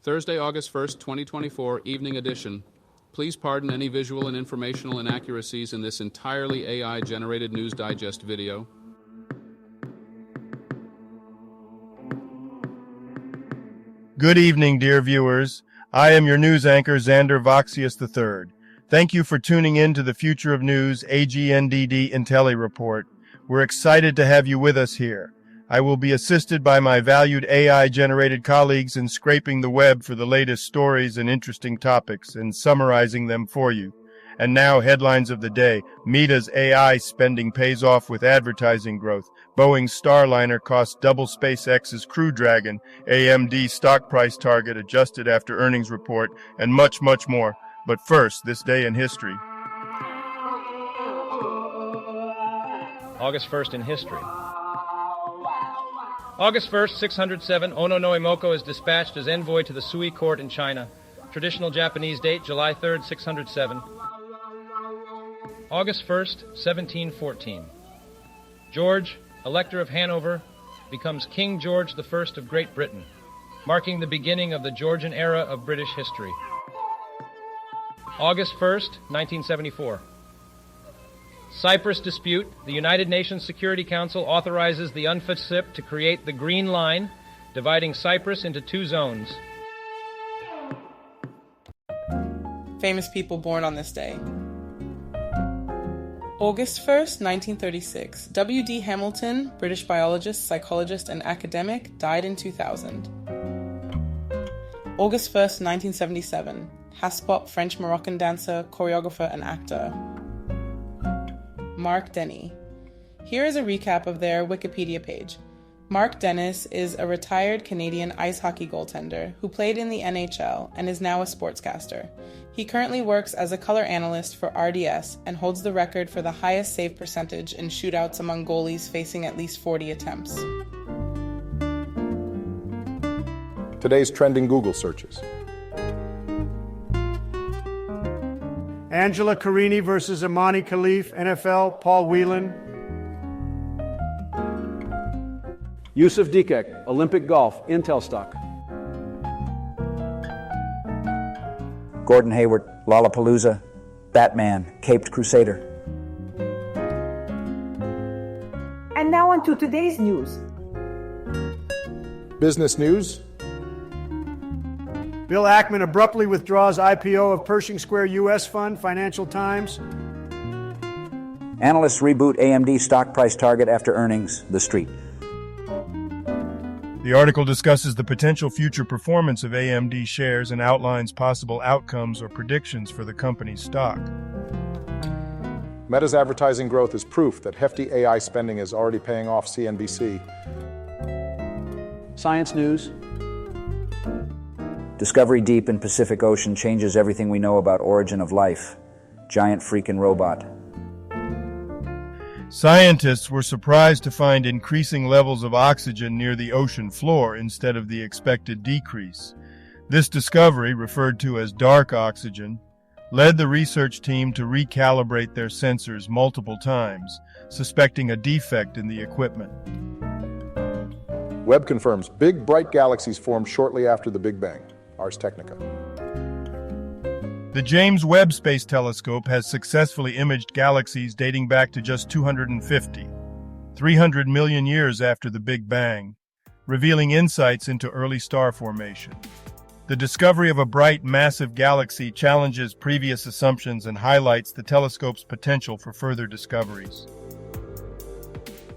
Thursday, August 1st, 2024, Evening Edition. Please pardon any visual and informational inaccuracies in this entirely AI-generated News Digest video. Good evening, dear viewers. I am your news anchor, Xander Voxius III. Thank you for tuning in to the Future of News AGNDD IntelliReport. We're excited to have you with us here. I will be assisted by my valued AI-generated colleagues in scraping the web for the latest stories and interesting topics and summarizing them for you. And now, headlines of the day. Meta's AI spending pays off with advertising growth. Boeing's Starliner costs double SpaceX's Crew Dragon. AMD stock price target adjusted after earnings report, and much, much more. But first, this day in history. August 1st in history. August 1st, 607, Ono Norimoko is dispatched as envoy to the Sui court in China. Traditional Japanese date, July 3rd, 607. August 1st, 1714. George, Elector of Hanover, becomes King George I of Great Britain, marking the beginning of the Georgian era of British history. August 1st, 1974. Cyprus dispute. The United Nations Security Council authorizes the UNFCCC to create the Green Line, dividing Cyprus into two zones. Famous people born on this day. August 1st, 1936. W.D. Hamilton, British biologist, psychologist, and academic, died in 2000. August 1st, 1977. Haspop, French-Moroccan dancer, choreographer, and actor. Mark Denny. Here is a recap of their Wikipedia page. Mark Dennis is a retired Canadian ice hockey goaltender who played in the NHL and is now a sportscaster. He currently works as a color analyst for RDS and holds the record for the highest save percentage in shootouts among goalies facing at least 40 attempts. Today's trending Google searches. Angela Carini versus Imani Khalif, NFL, Paul Whelan. Yusuf Dikek, Olympic golf, Intel stock. Gordon Hayward, Lollapalooza, Batman, Caped Crusader. And now on to today's news. Business news. Bill Ackman abruptly withdraws IPO of Pershing Square U.S. Fund, Financial Times. Analysts reboot AMD stock price target after earnings, The Street. The article discusses the potential future performance of AMD shares and outlines possible outcomes or predictions for the company's stock. Meta's advertising growth is proof that hefty AI spending is already paying off. CNBC. Science news. Discovery deep in Pacific Ocean changes everything we know about origin of life. Giant freaking robot. Scientists were surprised to find increasing levels of oxygen near the ocean floor instead of the expected decrease. This discovery, referred to as dark oxygen, led the research team to recalibrate their sensors multiple times, suspecting a defect in the equipment. Webb confirms big, bright galaxies formed shortly after the Big Bang. Ars Technica. The James Webb Space Telescope has successfully imaged galaxies dating back to just 300 million years after the Big Bang, revealing insights into early star formation. The discovery of a bright, massive galaxy challenges previous assumptions and highlights the telescope's potential for further discoveries.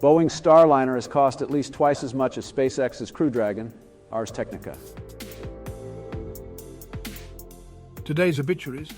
Boeing's Starliner has cost at least twice as much as SpaceX's Crew Dragon. Ars Technica. Today's obituaries.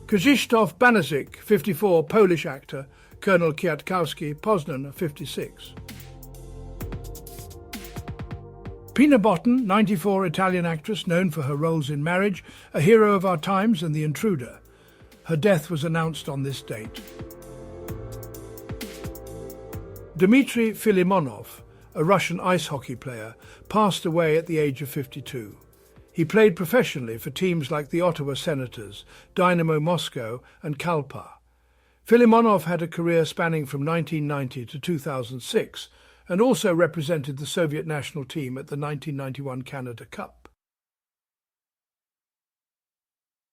Krzysztof Banasik, 54, Polish actor. Colonel Kwiatkowski, Poznan, 56. Pina Botten, 94, Italian actress known for her roles in Marriage, A Hero of Our Times and The Intruder. Her death was announced on this date. Dmitry Filimonov, a Russian ice hockey player, passed away at the age of 52. He played professionally for teams like the Ottawa Senators, Dynamo Moscow and Kalpa. Filimonov had a career spanning from 1990 to 2006 and also represented the Soviet national team at the 1991 Canada Cup.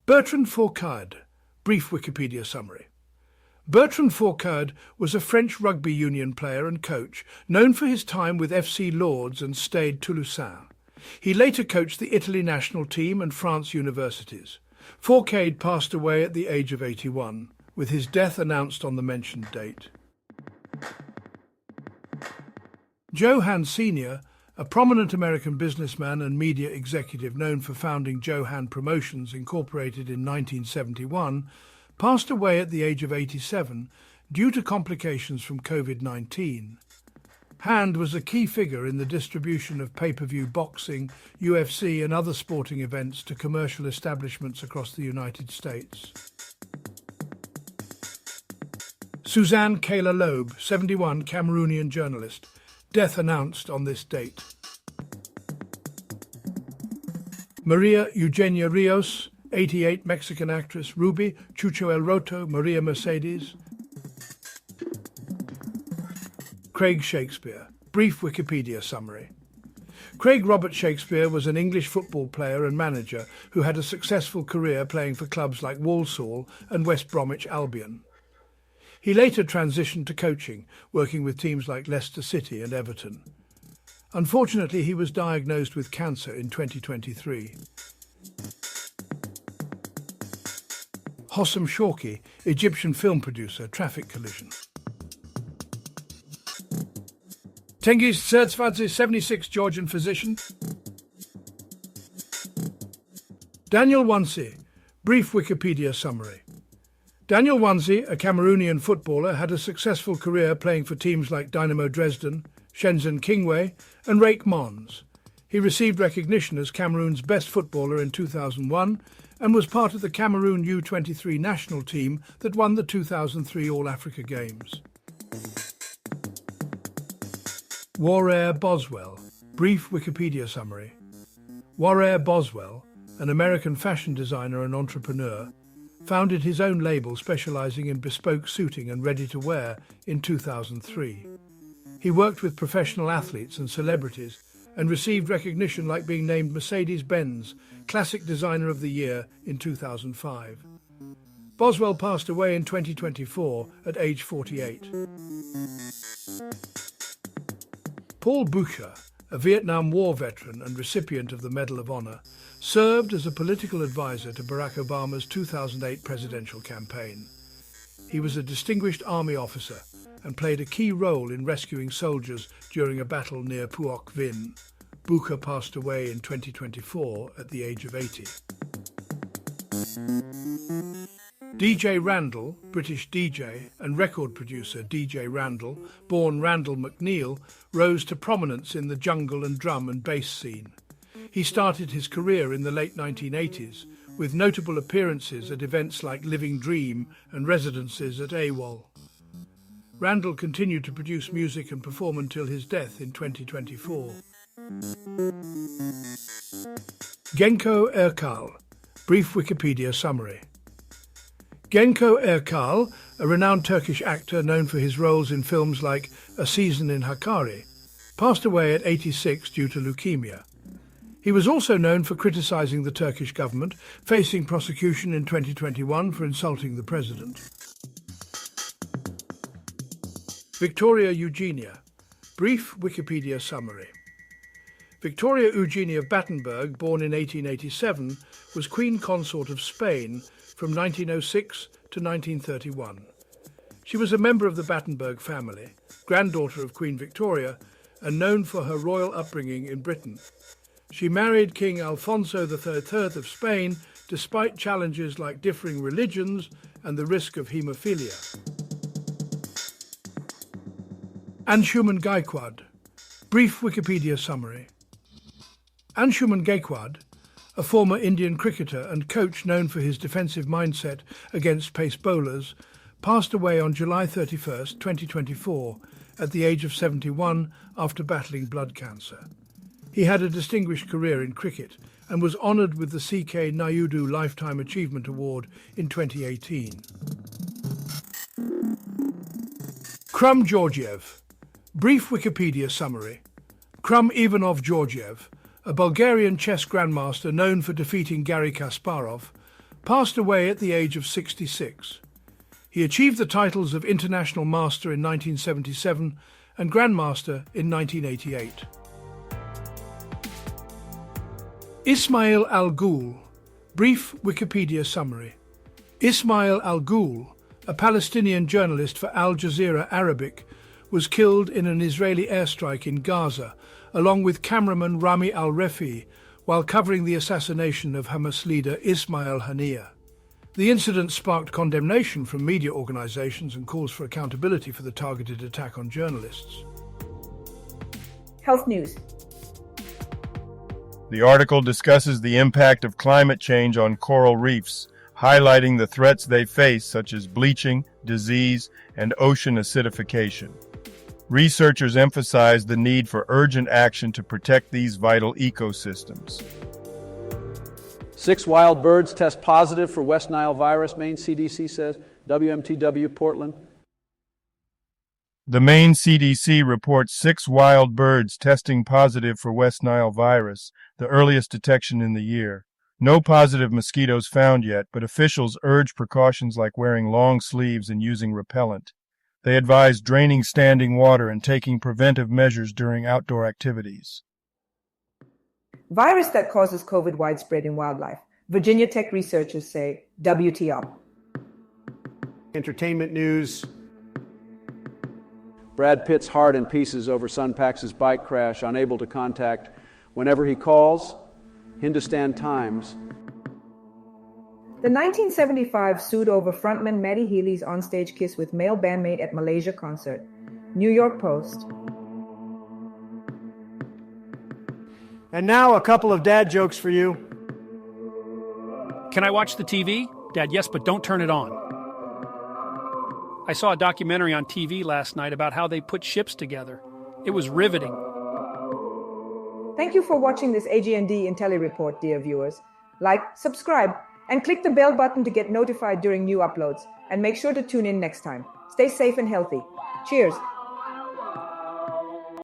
Bertrand Fourcade, brief Wikipedia summary. Bertrand Fourcade was a French rugby union player and coach, known for his time with FC Lourdes and Stade Toulousain. He later coached the Italy national team and France universities. Fourcade passed away at the age of 81, with his death announced on the mentioned date. Joe Hann Sr., a prominent American businessman and media executive known for founding Joe Hann Promotions Incorporated in 1971, passed away at the age of 87 due to complications from COVID-19. Hand was a key figure in the distribution of pay-per-view boxing, UFC and other sporting events to commercial establishments across the United States. Suzanne Kayla Loeb, 71, Cameroonian journalist. Death announced on this date. Maria Eugenia Rios, 88, Mexican actress. Ruby, Chucho El Roto, Maria Mercedes. Craig Shakespeare, brief Wikipedia summary. Craig Robert Shakespeare was an English football player and manager who had a successful career playing for clubs like Walsall and West Bromwich Albion. He later transitioned to coaching, working with teams like Leicester City and Everton. Unfortunately, he was diagnosed with cancer in 2023. Hossam Shawki, Egyptian film producer, traffic collision. Tengiz Sertzvadze, 76, Georgian physician. Daniel Wansi, brief Wikipedia summary. Daniel Wansi, a Cameroonian footballer, had a successful career playing for teams like Dynamo Dresden, Shenzhen Qingwei and Rake Mons. He received recognition as Cameroon's best footballer in 2001 and was part of the Cameroon U23 national team that won the 2003 All-Africa Games. Warare Boswell, brief Wikipedia summary. Warare Boswell, an American fashion designer and entrepreneur, founded his own label specializing in bespoke suiting and ready-to-wear in 2003. He worked with professional athletes and celebrities and received recognition like being named Mercedes-Benz Classic Designer of the Year in 2005. Boswell passed away in 2024 at age 48. Paul Boucher, a Vietnam War veteran and recipient of the Medal of Honor, served as a political advisor to Barack Obama's 2008 presidential campaign. He was a distinguished army officer and played a key role in rescuing soldiers during a battle near Puoc Vinh. Boucher passed away in 2024 at the age of 80. DJ Randall, British DJ and record producer DJ Randall, born Randall McNeil, rose to prominence in the jungle and drum and bass scene. He started his career in the late 1980s with notable appearances at events like Living Dream and residencies at AWOL. Randall continued to produce music and perform until his death in 2024. Genco Erkal, brief Wikipedia summary. Genco Erkal, a renowned Turkish actor known for his roles in films like A Season in Hakkari, passed away at 86 due to leukemia. He was also known for criticizing the Turkish government, facing prosecution in 2021 for insulting the president. Victoria Eugenia, brief Wikipedia summary. Victoria Eugenia of Battenberg, born in 1887, was Queen Consort of Spain from 1906 to 1931. She was a member of the Battenberg family, granddaughter of Queen Victoria, and known for her royal upbringing in Britain. She married King Alfonso III of Spain despite challenges like differing religions and the risk of haemophilia. Anshuman Gaikwad, brief Wikipedia summary. Anshuman Gaikwad, a former Indian cricketer and coach known for his defensive mindset against pace bowlers, passed away on July 31, 2024, at the age of 71 after battling blood cancer. He had a distinguished career in cricket and was honoured with the C.K. Naidu Lifetime Achievement Award in 2018. Krum Georgiev, Brief Wikipedia summary. Krum Ivanov Georgiev, a Bulgarian chess grandmaster known for defeating Garry Kasparov, passed away at the age of 66. He achieved the titles of International Master in 1977 and Grandmaster in 1988. Ismail Al-Ghul. Brief Wikipedia summary. Ismail Al-Ghul, a Palestinian journalist for Al Jazeera Arabic, was killed in an Israeli airstrike in Gaza, along with cameraman Rami Al-Refi, while covering the assassination of Hamas leader Ismail Haniyeh. The incident sparked condemnation from media organizations and calls for accountability for the targeted attack on journalists. Health news. The article discusses the impact of climate change on coral reefs, highlighting the threats they face, such as bleaching, disease, and ocean acidification. Researchers emphasize the need for urgent action to protect these vital ecosystems. 6 wild birds test positive for West Nile virus, Maine CDC says. WMTW Portland. The Maine CDC reports 6 wild birds testing positive for West Nile virus, the earliest detection in the year. No positive mosquitoes found yet, but officials urge precautions like wearing long sleeves and using repellent. They advise draining standing water and taking preventive measures during outdoor activities. Virus that causes COVID widespread in wildlife. Virginia Tech researchers say WTO. Entertainment news. Brad Pitt's heart in pieces over Sunpax's bike crash, unable to contact whenever he calls. Hindustan Times. The 1975 sued over frontman Matty Healy's onstage kiss with male bandmate at Malaysia concert. New York Post. And now a couple of dad jokes for you. Can I watch the TV? Dad, yes, but don't turn it on. I saw a documentary on TV last night about how they put ships together. It was riveting. Thank you for watching this AGND IntelliReport, dear viewers. Like, subscribe, and click the bell button to get notified during new uploads. And make sure to tune in next time. Stay safe and healthy. Cheers.